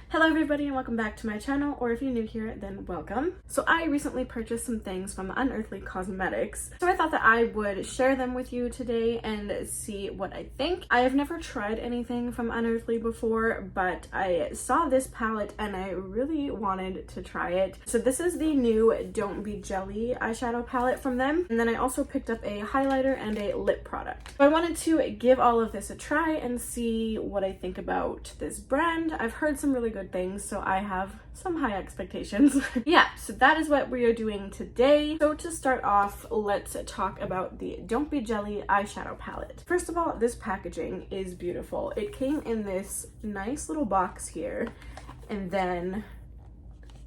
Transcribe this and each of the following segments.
Hello everybody and welcome back to my channel, or if you're new here, then welcome. So I recently purchased some things from Unearthly Cosmetics, so I thought that I would share them with you today and see what I think. I have never tried anything from Unearthly before, but I saw this palette and I really wanted to try it. So this is the new Don't Be Jelly eyeshadow palette from them, and then I also picked up a highlighter and a lip product. So I wanted to give all of this a try and see what I think about this brand. I've heard some really good things, so I have some high expectations. Yeah, so that is what we are doing today. So to start off, let's talk about the Don't Be Jelly eyeshadow palette. First of all, this packaging is beautiful. It came in this nice little box here, and then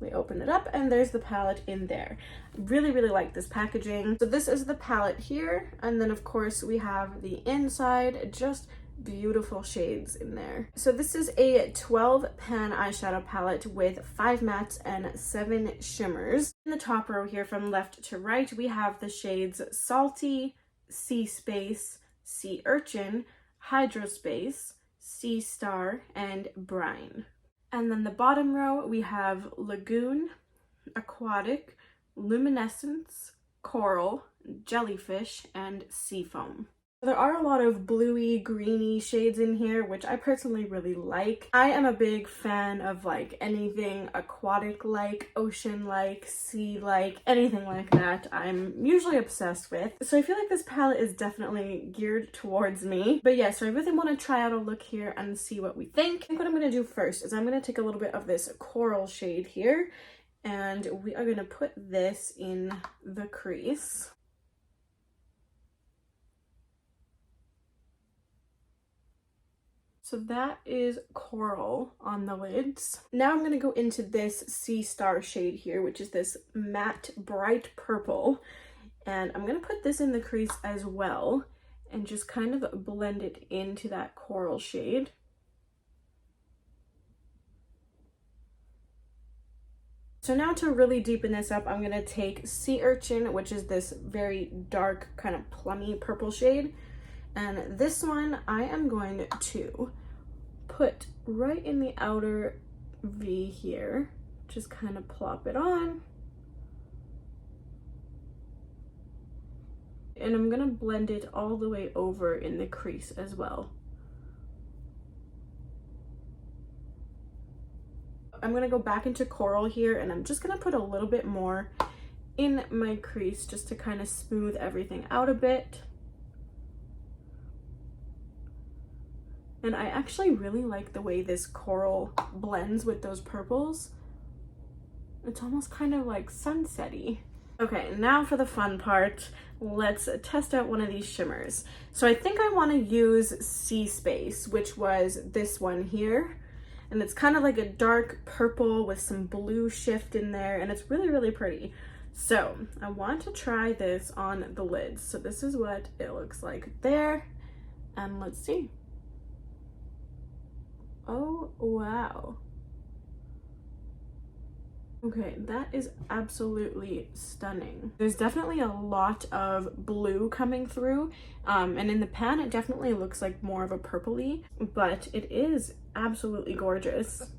we open it up and there's the palette in there. Really like this packaging. So this is the palette here, and then of course we have the inside, just beautiful shades in there. So this is a 12 pan eyeshadow palette with 5 mattes and 7 shimmers. In the top row here from left to right, we have the shades Salty, Sea Space, Sea Urchin, Hydrospace, Sea Star, and Brine. And then the bottom row, we have Lagoon, Aquatic, Luminescence, Coral, Jellyfish, and Seafoam. There are a lot of bluey, greeny shades in here, which I personally really like. I am a big fan of like anything aquatic-like, ocean-like, sea-like, anything like that. I'm usually obsessed with. So I feel like this palette is definitely geared towards me. But yeah, so I really want to try out a look here and see what we think. I think what I'm going to do first is I'm going to take a little bit of this coral shade here, and we are going to put this in the crease. So that is coral on the lids. Now I'm going to go into this Sea Star shade here, which is this matte bright purple. And I'm going to put this in the crease as well and just kind of blend it into that coral shade. So now to really deepen this up, I'm going to take Sea Urchin, which is this very dark kind of plummy purple shade. And this one I am going to put right in the outer V here. Just kind of plop it on. And I'm gonna blend it all the way over in the crease as well. I'm gonna go back into coral here, and I'm just gonna put a little bit more in my crease just to kind of smooth everything out a bit. And I actually really like the way this coral blends with those purples. It's almost kind of like sunset-y. Okay, now for the fun part. Let's test out one of these shimmers. So I think I want to use Sea Space, which was this one here. And it's kind of like a dark purple with some blue shift in there, and it's really pretty. So I want to try this on the lids. So this is what it looks like there. And let's see. Oh, wow. Okay, that is absolutely stunning. There's definitely a lot of blue coming through, and in the pan it definitely looks like more of a purpley, but it is absolutely gorgeous.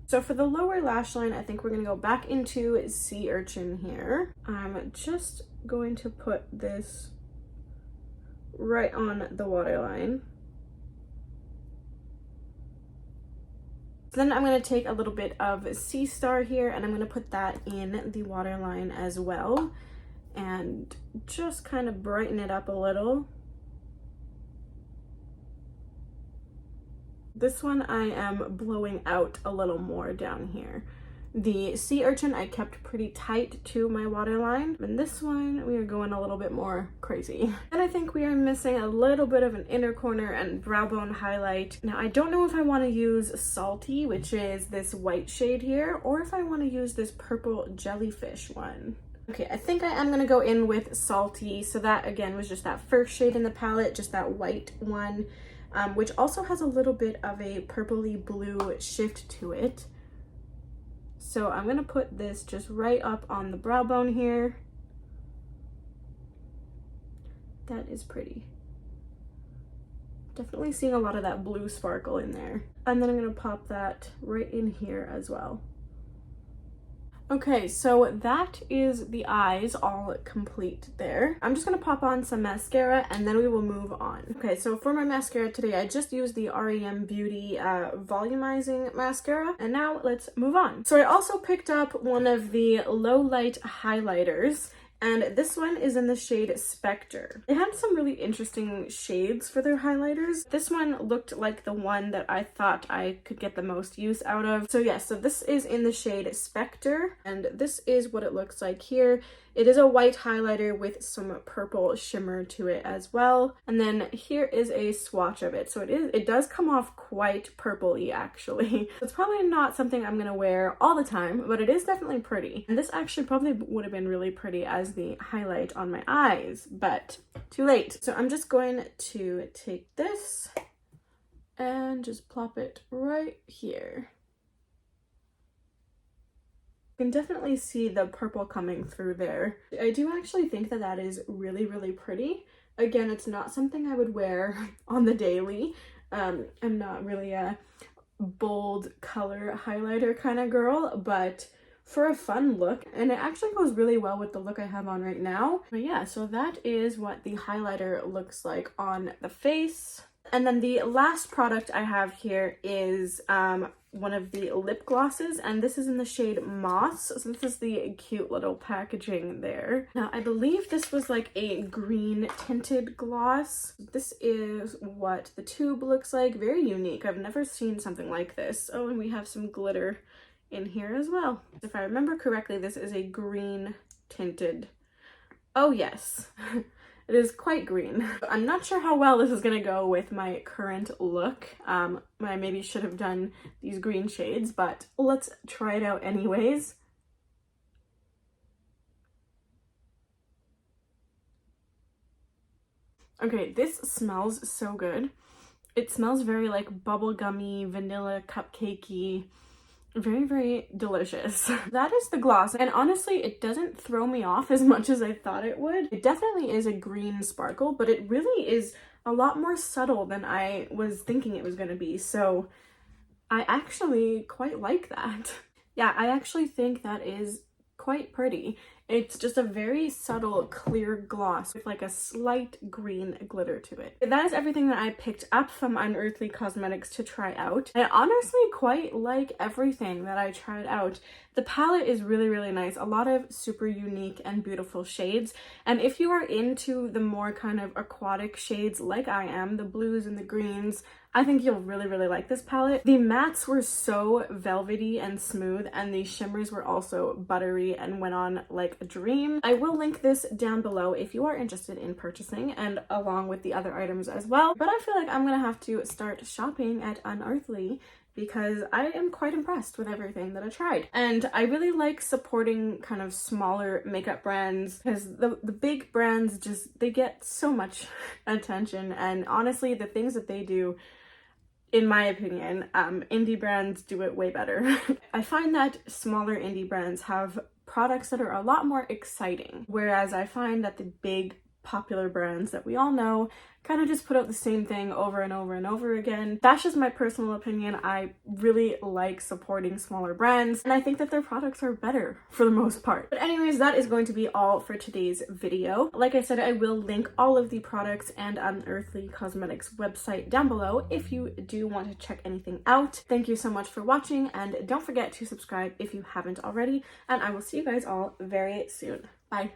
So for the lower lash line, I think we're gonna go back into Sea Urchin here. I'm just going to put this right on the waterline. Then I'm going to take a little bit of Sea Star here, and I'm going to put that in the waterline as well and just kind of brighten it up a little. This one I am blowing out a little more down here. The Sea Urchin I kept pretty tight to my waterline, and this one we are going a little bit more crazy. And I think we are missing a little bit of an inner corner and brow bone highlight. Now I don't know if I want to use Salty, which is this white shade here, or if I want to use this purple Jellyfish one. Okay, I think I am going to go in with Salty. So that again was just that first shade in the palette, just that white one, which also has a little bit of a purpley blue shift to it. So I'm going to put this just right up on the brow bone here. That is pretty. Definitely seeing a lot of that blue sparkle in there. And then I'm gonna pop that right in here as well. Okay, so that is the eyes all complete there. I'm just gonna pop on some mascara and then we will move on. Okay, so for my mascara today, I just used the REM Beauty volumizing mascara, and now let's move on. So I also picked up one of the low light highlighters, and this one is in the shade Spectre. They had some really interesting shades for their highlighters. This one looked like the one that I thought I could get the most use out of. So yeah, so this is in the shade Spectre, and this is what it looks like here. It is a white highlighter with some purple shimmer to it as well. And then here is a swatch of it. So it does come off quite purpley actually. It's probably not something I'm gonna wear all the time, but it is definitely pretty. And this actually probably would have been really pretty as the highlight on my eyes, but too late. So I'm just going to take this and just plop it right here. You can definitely see the purple coming through there. I do actually think that that is really, really pretty. Again, it's not something I would wear on the daily. I'm not really a bold color highlighter kind of girl, but for a fun look, and it actually goes really well with the look I have on right now. But yeah, so that is what the highlighter looks like on the face. And then the last product I have here is one of the lip glosses, and this is in the shade Moss. So this is the cute little packaging there. Now I believe this was like a green tinted gloss. This is what the tube looks like. Very unique. I've never seen something like this. Oh, and we have some glitter in here as well. If I remember correctly, this is a green tinted. Oh yes. It is quite green. I'm not sure how well this is gonna go with my current look. I maybe should have done these green shades, but let's try it out anyways. Okay, this smells so good. It smells very like bubblegummy, vanilla, cupcakey. Very, very delicious. That is the gloss, and honestly it doesn't throw me off as much as I thought it would. It definitely is a green sparkle, but it really is a lot more subtle than I was thinking it was going to be, so I actually quite like that. Yeah, I actually think that is quite pretty. It's just a very subtle clear gloss with like a slight green glitter to it. That is everything that I picked up from Unearthly Cosmetics to try out. I honestly quite like everything that I tried out. The palette is really, really nice. A lot of super unique and beautiful shades. And if you are into the more kind of aquatic shades like I am, the blues and the greens, I think you'll really, really like this palette. The mattes were so velvety and smooth, and the shimmers were also buttery and went on like a dream. I will link this down below if you are interested in purchasing, and along with the other items as well. But I feel like I'm gonna have to start shopping at Unearthly because I am quite impressed with everything that I tried. And I really like supporting kind of smaller makeup brands because the big brands just, they get so much attention, and honestly the things that they do, in my opinion, indie brands do it way better. I find that smaller indie brands have products that are a lot more exciting, whereas I find that the big popular brands that we all know kind of just put out the same thing over and over and over again. That's just my personal opinion. I really like supporting smaller brands, and I think that their products are better for the most part. But anyways, that is going to be all for today's video. Like I said, I will link all of the products and Unearthly Cosmetics website down below if you do want to check anything out. Thank you so much for watching, and don't forget to subscribe if you haven't already, and I will see you guys all very soon. Bye.